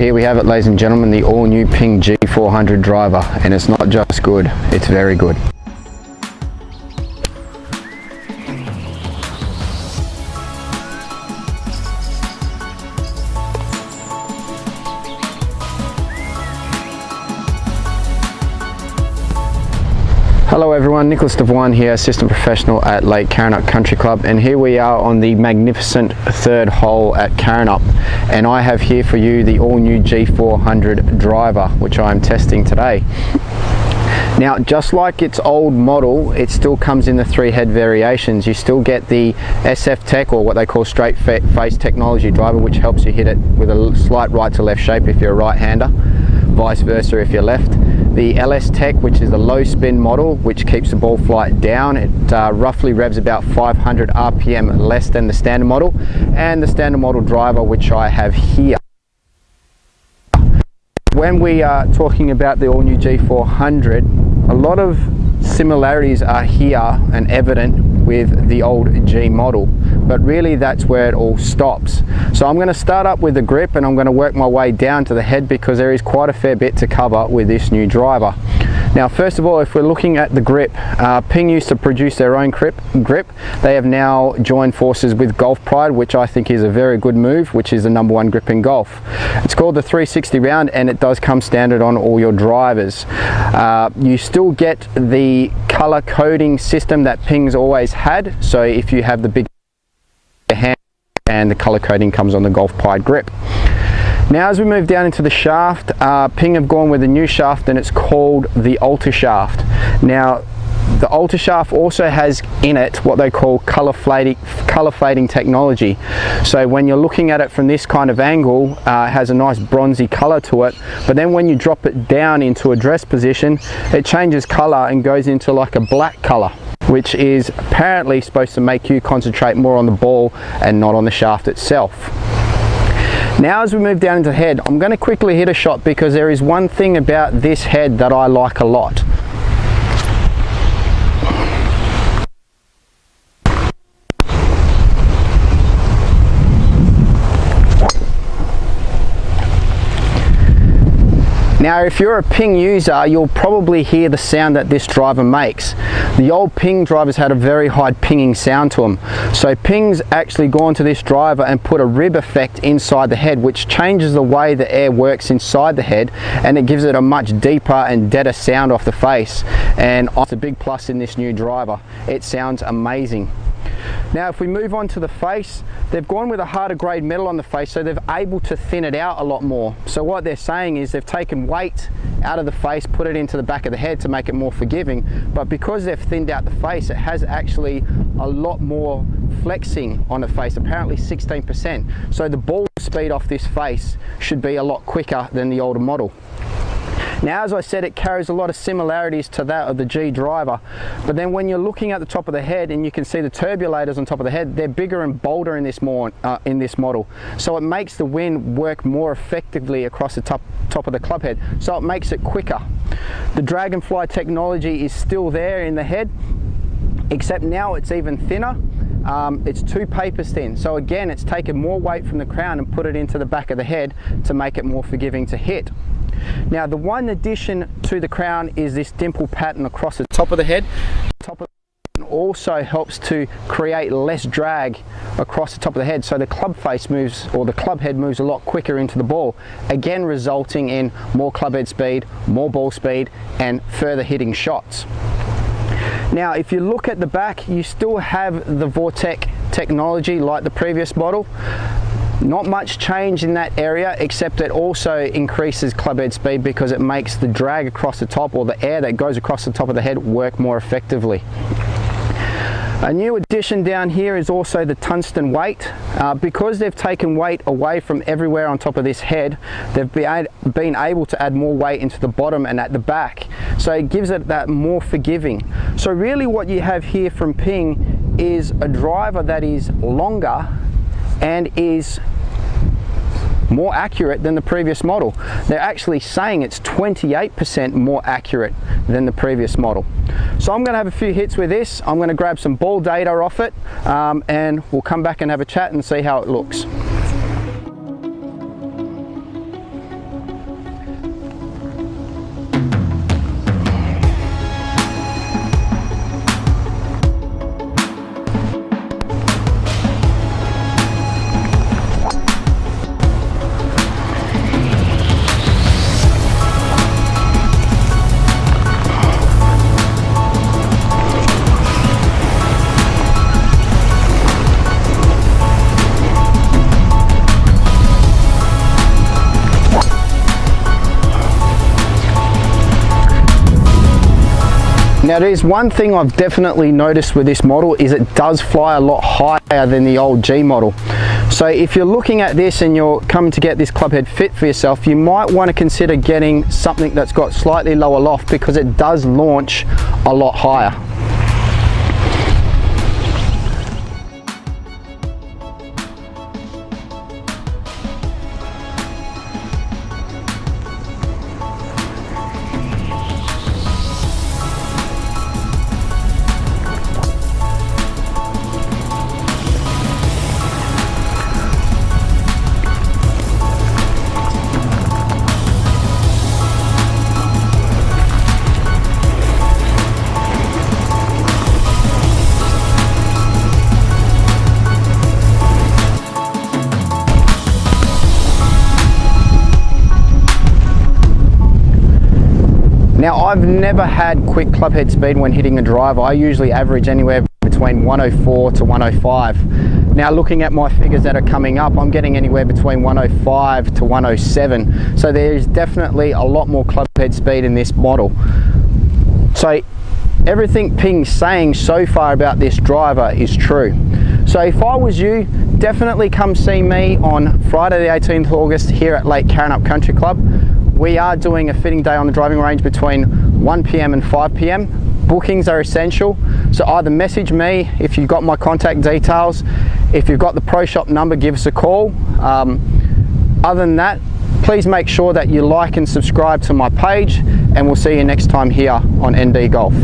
here we have it, ladies and gentlemen, the all new Ping G400 Driver, and it's not just good, it's very good. Hello everyone, Nicholas Devine here, assistant professional at Lake Karrinyup Country Club, and here we are on the magnificent third hole at Karrinyup, and I have here for you the all new G400 Driver, which I am testing today. Now, just like its old model, it still comes in the 3-head variations. You still get the SF Tech, or what they call straight face technology driver, which helps you hit it with a slight right to left shape if you're a right-hander, vice versa if you're left. The LS Tech, which is the low spin model, which keeps the ball flight down. It roughly revs about 500 RPM less than the standard model, and the standard model driver, which I have here. When we are talking about the all new G400, a lot of similarities are here and evident with the old G model, but really that's where it all stops. So I'm going to start up with the grip, and I'm going to work my way down to the head, because there is quite a fair bit to cover with this new driver. Now, first of all, if we're looking at the grip, Ping used to produce their own grip. They have now joined forces with Golf Pride, which I think is a very good move, which is the #1 grip in golf. It's called the 360 round, and it does come standard on all your drivers. You still get the color coding system that Ping's always had, so if you have the big hand, and the color coding comes on the Golf Pride grip. Now, as we move down into the shaft, Ping have gone with a new shaft, and it's called the Ultra Shaft. Now, the Ultra Shaft also has in it what they call color fading technology. So when you're looking at it from this kind of angle, it has a nice bronzy color to it, but then when you drop it down into a dress position, it changes color and goes into like a black color, which is apparently supposed to make you concentrate more on the ball and not on the shaft itself. Now, as we move down into the head, I'm going to quickly hit a shot, because there is one thing about this head that I like a lot. Now, if you're a Ping user, you'll probably hear the sound that this driver makes. The old Ping drivers had a very high pinging sound to them. So Ping's actually gone to this driver and put a rib effect inside the head, which changes the way the air works inside the head, and it gives it a much deeper and deader sound off the face. And it's a big plus in this new driver. It sounds amazing. Now, if we move on to the face, they've gone with a harder grade metal on the face, so they're able to thin it out a lot more. So what they're saying is they've taken weight out of the face, put it into the back of the head to make it more forgiving, but because they've thinned out the face, it has actually a lot more flexing on the face, apparently 16%. So the ball speed off this face should be a lot quicker than the older model. Now, as I said, it carries a lot of similarities to that of the G driver, but then when you're looking at the top of the head, and you can see the turbulators on top of the head, they're bigger and bolder in this model, so it makes the wind work more effectively across the top of the club head, so it makes it quicker. The Dragonfly technology is still there in the head, except now it's even thinner. It's 2 papers thin, so again, it's taken more weight from the crown and put it into the back of the head to make it more forgiving to hit. Now, the one addition to the crown is this dimple pattern across the top of the head. Also helps to create less drag across the top of the head, so the club face moves, or the club head moves a lot quicker into the ball, again resulting in more club head speed, more ball speed, and further hitting shots. Now, if you look at the back, you still have the Vortec technology like the previous model. Not much change in that area, except it also increases club head speed, because it makes the drag across the top, or the air that goes across the top of the head, work more effectively. A new addition down here is also the tungsten weight. Because they've taken weight away from everywhere on top of this head, they've been able to add more weight into the bottom and at the back, so it gives it that more forgiving. So really what you have here from Ping is a driver that is longer and is more accurate than the previous model. They're actually saying it's 28% more accurate than the previous model. So I'm going to have a few hits with this. I'm going to grab some ball data off it, and we'll come back and have a chat and see how it looks. Now there's one thing I've definitely noticed with this model is it does fly a lot higher than the old G model. So if you're looking at this and you're coming to get this Clubhead fit for yourself, you might want to consider getting something that's got slightly lower loft because it does launch a lot higher. Now I've never had quick clubhead speed when hitting a driver. I usually average anywhere between 104 to 105. Now looking at my figures that are coming up, I'm getting anywhere between 105 to 107. So there's definitely a lot more clubhead speed in this model. So everything Ping's saying so far about this driver is true. So if I was you, definitely come see me on Friday the 18th of August here at Lake Karrinyup Country Club. We are doing a fitting day on the driving range between 1 PM and 5 PM. Bookings are essential, so either message me if you've got my contact details. If you've got the Pro Shop number, give us a call. Other than that, please make sure that you like and subscribe to my page, and we'll see you next time here on ND Golf.